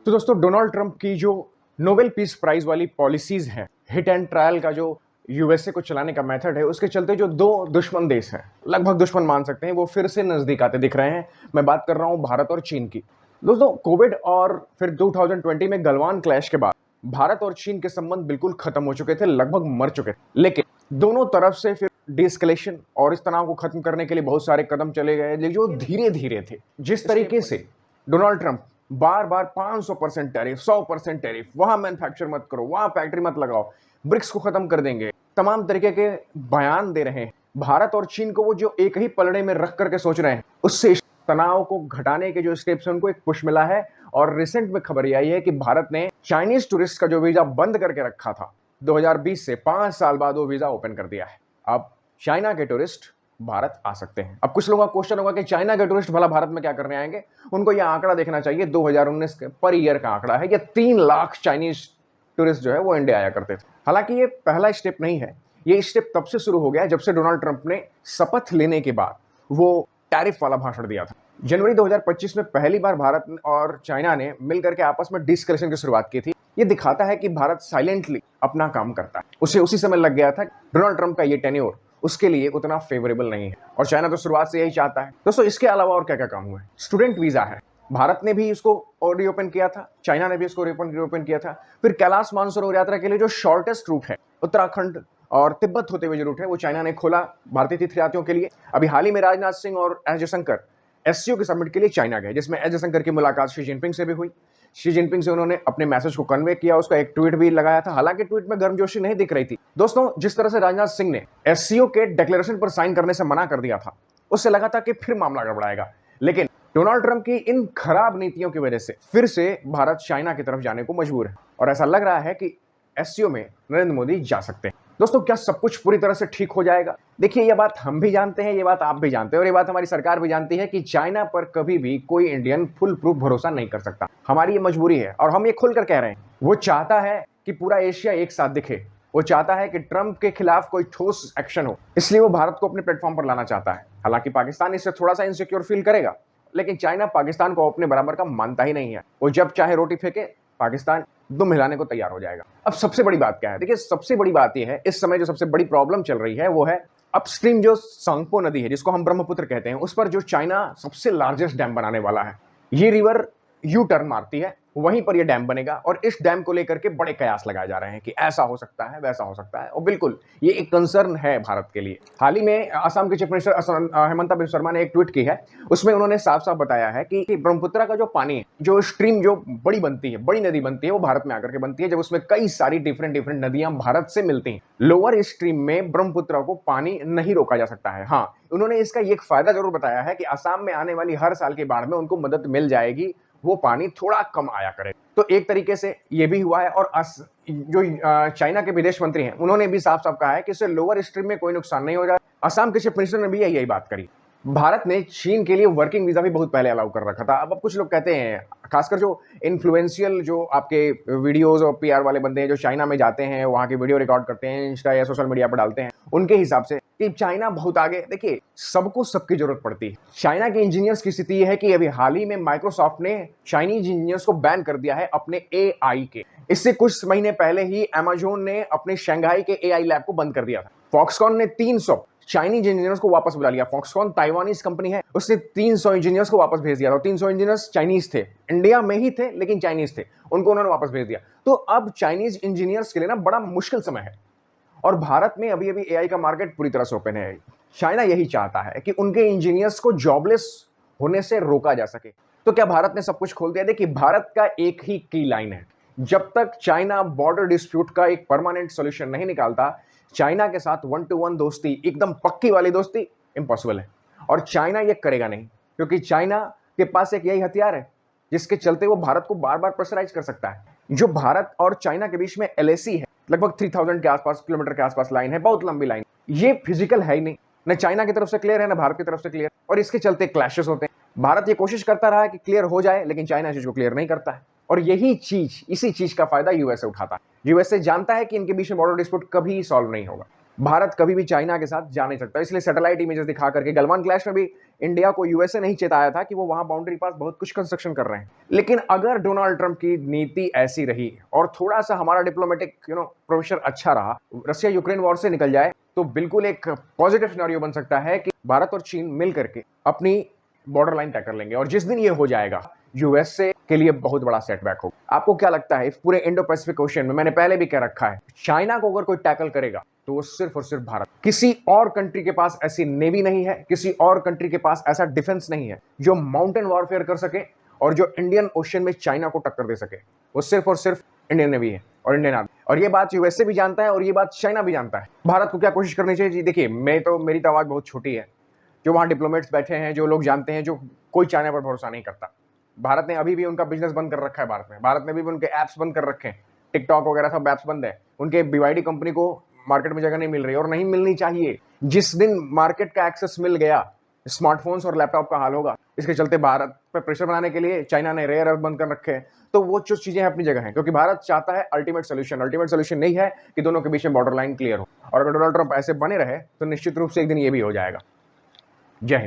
तो दोस्तों Donald Trump की जो नोबेल पीस प्राइज वाली पॉलिसीज हैं, हिट एंड ट्रायल का जो यूएसए को चलाने का मेथड है, उसके चलते जो दो दुश्मन देश हैं, लगभग दुश्मन मान सकते हैं, वो फिर से नजदीक आते दिख रहे हैं। मैं बात कर रहा हूं भारत और चीन की। दोस्तों कोविड और फिर 2020 में गलवान क्लैश के बाद भारत और चीन के संबंध बिल्कुल खत्म हो चुके थे, लगभग मर चुके थे। लेकिन दोनों तरफ से फिर डिस्कलेशन और इस तनाव को खत्म करने के लिए बहुत सारे कदम चले गए, लेकिन जो धीरे धीरे थे। जिस तरीके से डोनाल्ड ट्रंप बार बार 500% टैरिफ, 100% टैरिफ, वहां मैन्युफैक्चर मत करो, वहां फैक्ट्री मत लगाओ, ब्रिक्स को खत्म कर देंगे, तमाम तरीके के बयान दे रहे हैं। भारत और चीन को वो जो एक ही पलड़े में रख करके सोच रहे हैं, उससे इस तनाव को घटाने के जो स्टेप्स हैं उनको एक पुश मिला है। और रिसेंट में खबर यह आई है कि भारत ने चाइनीज टूरिस्ट का जो वीजा बंद करके रखा था 2020 से, 5 साल बाद वो वीजा ओपन कर दिया है। अब चाइना के टूरिस्ट भारत आ सकते हैं। अब कुछ लोगों का क्वेश्चन होगा कि चाइना के टूरिस्ट भला भारत में क्या करने आएंगे। उनको यह आंकड़ा देखना चाहिए, 2019 के पर ईयर का आंकड़ा है। यह 3 लाख चाइनीज टूरिस्ट जो है वो इंडिया आया करते थे। हालांकि ये पहला स्टेप नहीं है, ये स्टेप तब से शुरू हो गया जब से डोनाल्ड ट्रंप ने शपथ लेने के बाद वो टैरिफ वाला भाषण दिया था। जनवरी 2025 में पहली बार भारत और चाइना ने मिलकर के आपस में डिस्कशन की शुरुआत की थी। ये दिखाता है कि भारत साइलेंटली अपना काम करता है। उसे उसी समय लग गया था डोनाल्ड ट्रंप का ये टेन्योर उसके लिए उतना फेवरेबल नहीं है, और चाइना तो शुरुआत से यही चाहता है। दोस्तों इसके अलावा और क्या क्या काम हुआ है? स्टूडेंट वीजा है, भारत ने भी इसको रीओपन किया था, चाइना ने भी इसको रीओपन किया था। फिर कैलाश मानसरोवर यात्रा के लिए जो शॉर्टेस्ट रूट है, उत्तराखंड और तिब्बत होते हुए जो रूट है, वो चाइना ने खोला भारतीय तीर्थयात्रियों के लिए। अभी हाल ही में राजनाथ सिंह और एस जयशंकर एससीओ के समिट के लिए चाइना गए, जिसमें एस जयशंकर की मुलाकात शी जिनपिंग से भी हुई। शी जिनपिंग से उन्होंने अपने मैसेज को कन्वे किया, उसका एक ट्वीट भी लगाया था। हालांकि ट्वीट में गर्मजोशी नहीं दिख रही थी। दोस्तों जिस तरह से राजनाथ सिंह ने एससीओ के डिक्लेरेशन पर साइन करने से मना कर दिया था, उससे लगा था कि फिर मामला गड़बड़ाएगा। लेकिन डोनाल्ड ट्रंप की इन खराब नीतियों की वजह से फिर से भारत चाइना की तरफ जाने को मजबूर है, और ऐसा लग रहा है कि एससीओ में नरेंद्र मोदी जा सकते हैं। दोस्तों क्या सब कुछ पूरी तरह से ठीक हो जाएगा? देखिए ये बात हम भी जानते हैं, ये बात आप भी जानते हैं, और ये बात हमारी सरकार भी जानती है कि चाइना पर कभी भी कोई इंडियन फुल प्रूफ भरोसा नहीं कर सकता। हमारी ये मजबूरी है और हम ये खुलकर कह रहे हैं। वो चाहता है कि पूरा एशिया एक साथ दिखे, वो चाहता है कि ट्रंप के खिलाफ कोई ठोस एक्शन हो, इसलिए वो भारत को अपने प्लेटफॉर्म पर लाना चाहता है। हालांकि पाकिस्तान इससे थोड़ा सा इनसिक्योर फील करेगा, लेकिन चाइना पाकिस्तान को अपने बराबर का मानता ही नहीं है। वो जब चाहे रोटी फेंके, पाकिस्तान दुम हिलाने को तैयार हो जाएगा। अब सबसे बड़ी बात क्या है? देखिए सबसे बड़ी बात यह है, इस समय जो सबसे बड़ी प्रॉब्लम चल रही है वो है अपस्ट्रीम जो सांगपो नदी है, जिसको हम ब्रह्मपुत्र कहते हैं, उस पर जो चाइना सबसे लार्जेस्ट डैम बनाने वाला है। ये रिवर यू टर्न मारती है, वहीं पर ये डैम बनेगा, और इस डैम को लेकर के बड़े कयास लगाए जा रहे हैं कि ऐसा हो सकता है, वैसा हो सकता है। और बिल्कुल ये एक कंसर्न है भारत के लिए। हाल ही में असम के चीफ मिनिस्टर हेमंता बिस्वा शर्मा ने एक ट्वीट की है, उसमें उन्होंने साफ साफ बताया है कि ब्रह्मपुत्र का जो पानी है, जो स्ट्रीम जो बड़ी बनती है, बड़ी नदी बनती है, वो भारत में आकर के बनती है, जब उसमें कई सारी डिफरेंट नदियां भारत से मिलती हैं। लोअर स्ट्रीम में ब्रह्मपुत्र को पानी नहीं रोका जा सकता है। हाँ, उन्होंने इसका एक फायदा जरूर बताया है कि असम में आने वाली हर साल की बाढ़ में उनको मदद मिल जाएगी, वो पानी थोड़ा कम आया करे। तो एक तरीके से ये भी हुआ है। और जो चाइना के विदेश मंत्री हैं, उन्होंने भी साफ साफ कहा है कि इससे लोअर स्ट्रीम में कोई नुकसान नहीं हो जाए। असम के चीफ मिनिस्टर ने भी यही बात करी। भारत ने चीन के लिए वर्किंग वीजा भी बहुत पहले अलाउ कर रखा था। अब कुछ लोग कहते हैं, खासकर जो इन्फ्लुएंशियल जो आपके वीडियोस और पीआर वाले बंदे हैं, जो चाइना में जाते हैं, वहां की वीडियो रिकॉर्ड करते हैं, इंस्टा या सोशल मीडिया पर डालते हैं, उनके हिसाब से कि चाइना बहुत आगे। देखिए सबको सबकी जरूरत पड़ती है। चाइना के इंजीनियर्स की स्थिति यह है कि अभी हाल ही में माइक्रोसॉफ्ट ने चाइनीज इंजीनियर्स को बैन कर दिया है अपने एआई के। इससे कुछ महीने पहले ही अमेजोन ने अपने शंघाई के एआई लैब को बंद कर दिया था। फॉक्सकॉन ने 300 चाइनीज इंजीनियर्स को वापस बुला लिया। फॉक्सकॉन ताइवानीज कंपनी है, उसने 300 इंजीनियर्स को वापस भेज दिया था। 300 इंजीनियर्स चाइनीज थे, इंडिया में ही थे लेकिन चाइनीज थे, उनको उन्होंने वापस भेज दिया। तो अब चाइनीज इंजीनियर्स के लिए ना बड़ा मुश्किल समय है, और भारत में अभी अभी एआई का मार्केट पूरी तरह से ओपन है। चाइना यही चाहता है कि उनके इंजीनियर्स को जॉबलेस होने से रोका जा सके। तो क्या भारत ने सब कुछ खोल दिया? देखिए भारत का एक ही की लाइन है, जब तक चाइना बॉर्डर डिस्प्यूट का एक परमानेंट सॉल्यूशन नहीं निकालता, चाइना के साथ 1-to-1 दोस्ती, एकदम पक्की वाली दोस्ती इम्पॉसिबल है। और चाइना ये करेगा नहीं, क्योंकि चाइना के पास एक यही हथियार है जिसके चलते वो भारत को बार बार प्रेशराइज कर सकता है। जो भारत और चाइना के बीच में एलएसी है, लगभग 3000 के आसपास किलोमीटर के आसपास लाइन है, बहुत लंबी लाइन। ये फिजिकल है ही नहीं, न चाइना की तरफ से क्लियर है न भारत की तरफ से क्लियर, और इसके चलते क्लैशेस होते हैं। भारत ये कोशिश करता रहा कि क्लियर हो जाए, लेकिन चाइना इस चीज को क्लियर नहीं करता है, और इसी चीज का फायदा यूएसए उठाता है। यूएसए जानता है कि इनके बीच में बॉर्डर डिस्प्यूट कभी सॉल्व नहीं होगा। भारत कभी भी चाइना के साथ जा नहीं सकता, इसलिए सैटेलाइट इमेजेस दिखा करके गलवान क्लैश में भी इंडिया को यूएसए नहीं चेताया था कि वो वहां बाउंड्री पास बहुत कुछ कंस्ट्रक्शन कर रहे हैं। लेकिन अगर डोनाल्ड ट्रंप की नीति ऐसी रही और थोड़ा सा हमारा डिप्लोमेटिक प्रोफेसर अच्छा रहा, रशिया यूक्रेन वॉर से निकल जाए, तो बिल्कुल एक पॉजिटिव सिनेरियो बन सकता है कि भारत और चीन मिल करके अपनी बॉर्डर लाइन तय कर लेंगे। और जिस दिन ये हो जाएगा, यूएसए के लिए बहुत बड़ा सेटबैक होगा। आपको क्या लगता है इस पूरे इंडो पैसिफिक ओशन में, मैंने पहले भी कह रखा है, चाइना को अगर कोई टैकल करेगा तो वो सिर्फ और सिर्फ भारत। किसी और कंट्री के पास ऐसी नेवी नहीं है, किसी और कंट्री के पास ऐसा डिफेंस नहीं है जो माउंटेन वॉरफेयर कर सके और जो इंडियन ओशन में चाइना को टक्कर दे सके। वो सिर्फ और सिर्फ इंडियन नेवी है और इंडियन आर्मी। और ये बात यूएसए भी जानता है और ये बात चाइना भी जानता है। भारत को क्या कोशिश करनी चाहिए जी? देखिए, मेरी तो आवाज बहुत छोटी है। जो वहां डिप्लोमेट्स बैठे हैं, जो लोग जानते हैं, जो कोई चाइना पर भरोसा नहीं करता। भारत ने अभी भी उनका बिजनेस बंद कर रखा है। भारत ने अभी भी उनके ऐप्स बंद कर रखे हैं, टिकटॉक वगैरह सब ऐप्स बंद है। उनके बीवाईडी कंपनी को मार्केट में जगह नहीं मिल रही और नहीं मिलनी चाहिए। जिस दिन मार्केट का एक्सेस मिल गया, स्मार्टफोन्स और लैपटॉप का हाल होगा। इसके चलते भारत पर प्रेशर बनाने के लिए चाइना ने रेयर अर्थ बंद कर रखे हैं। तो वो जो चीजें हैं अपनी जगह हैं, क्योंकि भारत चाहता है अल्टीमेट सोल्यूशन नहीं है कि दोनों के बीच में बॉर्डर लाइन क्लियर हो। और अगर डोनाल्ड ट्रंप ऐसे बने रहे तो निश्चित रूप से एक दिन ये भी हो जाएगा। जय हिंद।